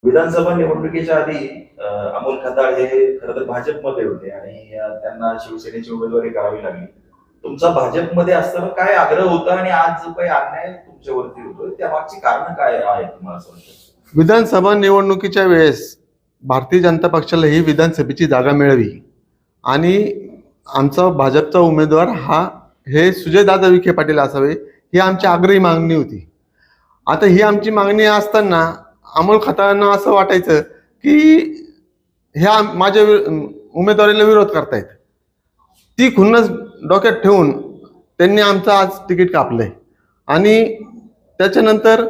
विधानसभा निवडणुकीच्या आधी अमोल खताळ हे खरं तर भाजपमध्ये होते आणि त्यांना शिवसेनेची उमेदवारी करावी लागली. तुमचा भाजपमध्ये असताना काय आग्रह होता आणि आज जो काही अन्याय तुमच्यावरती होतोय त्यामागची कारण काय आहेत तुम्हाला असं वाटतं? विधानसभा निवडणुकीच्या वेळेस भारतीय जनता पक्षाला ही विधानसभेची जागा मिळावी आणि आमचा भाजपचा उमेदवार हे सुजयदादा विखे पाटील असावे ही आमची आग्रही मागणी होती. आता ही आमची मागणी असताना अमोल खताळांना असं वाटायचं की माझ्या उमेदवारीला विरोध करतायत. ती खुन्नस डोक्यात ठेवून त्यांनी आमचं आज तिकीट कापलंय आणि त्याच्यानंतर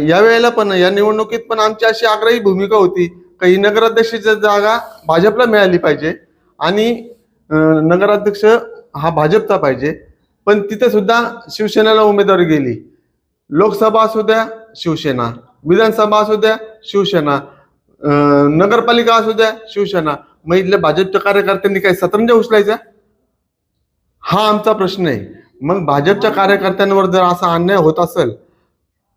या वेळेला पण या निवडणुकीत पण आमची अशी आग्रही भूमिका होती की ही नगराध्यक्षाची जागा भाजपला मिळाली पाहिजे आणि नगराध्यक्ष हा भाजपचा पाहिजे. पण तिथे सुद्धा शिवसेनेला उमेदवारी गेली. लोकसभा असू द्या शिवसेना, विधानसभा असू द्या शिवसेना, नगरपालिका असू द्या शिवसेना. मग इथल्या भाजपच्या कार्यकर्त्यांनी काही सतरंजा उचलायचा हा आमचा प्रश्न आहे. मग भाजपच्या कार्यकर्त्यांवर जर असा अन्याय होत असेल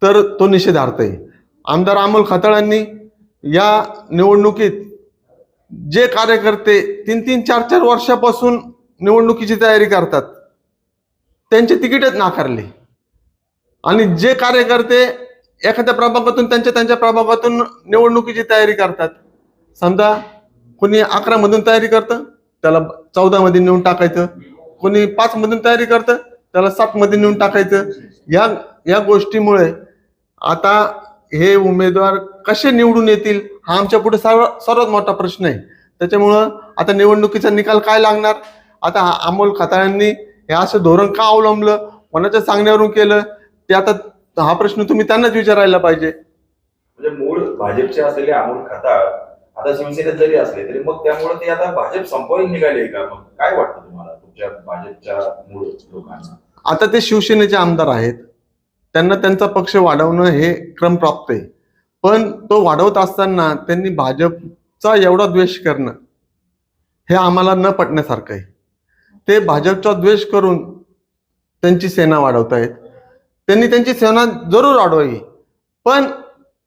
तर तो निषेधार्थ आहे. आमदार अमोल खताळांनी या निवडणुकीत जे कार्यकर्ते 3-4 वर्षापासून निवडणुकीची तयारी करतात त्यांचे तिकीटच नाकारले आणि जे कार्यकर्ते एखाद्या प्रभागातून त्यांच्या प्रभागातून निवडणुकीची तयारी करतात, समजा कोणी 11 मधून तयारी करतं त्याला 14 मध्ये नेऊन टाकायचं, कोणी 5 मधून तयारी करतं त्याला 7 मध्ये नेऊन टाकायचं. या गोष्टीमुळे आता हे उमेदवार कसे निवडून येतील हा आमच्या पुढे सर्वात मोठा प्रश्न आहे. त्याच्यामुळं आता निवडणुकीचा निकाल काय लागणार, आता अमोल खताळांनी हे असं धोरण का अवलंबलं, कोणाच्या सांगण्यावरून केलं, ते आता हा प्रश्न तुम्ही त्यांनाच विचारायला पाहिजे. म्हणजे मूळ भाजपचे असलेले अमोल खताळ आता शिवसेनेत जरी असले तरी मग त्यामुळे ते आता भाजप संपवायला निघाले का? मग काय वाटतं तुम्हाला तुमच्या भाजपच्या मूळ लोकांना? आता ते शिवसेनेचे आमदार आहेत, त्यांना त्यांचा पक्ष वाढवणं हे क्रमप्राप्त आहे. पण तो वाढवत असताना त्यांनी भाजपचा एवढा द्वेष करणं हे आम्हाला न पटण्यासारखं आहे. ते भाजपचा द्वेष करून त्यांची सेना वाढवतायत. त्यांनी त्यांची सेना जरूर वाढवावी पण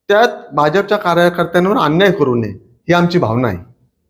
त्यात भाजपच्या कार्यकर्त्यांवर अन्याय करू नये ही आमची भावना आहे.